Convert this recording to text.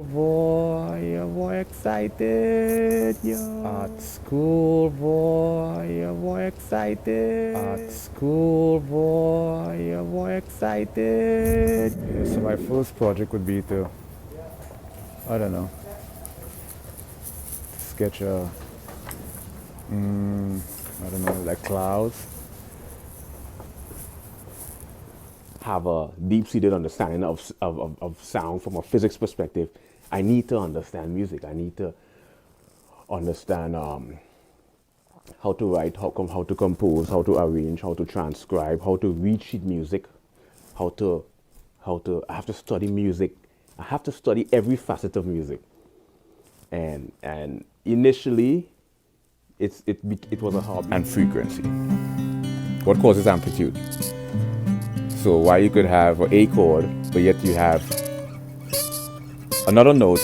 Boy, you're more excited, yo. At school, boy, you're more excited. At school, boy, you're more excited. Yeah, so my first project would be to, I don't know, sketch a, I don't know, like clouds. Have a deep-seated understanding of sound from a physics perspective, I need to understand music. I need to understand how to write, how to compose, how to arrange, how to transcribe, how to read sheet music, I have to study music. I have to study every facet of music. And initially, it was a hobby. And frequency. What causes amplitude? So why you could have an A chord, but yet you have another note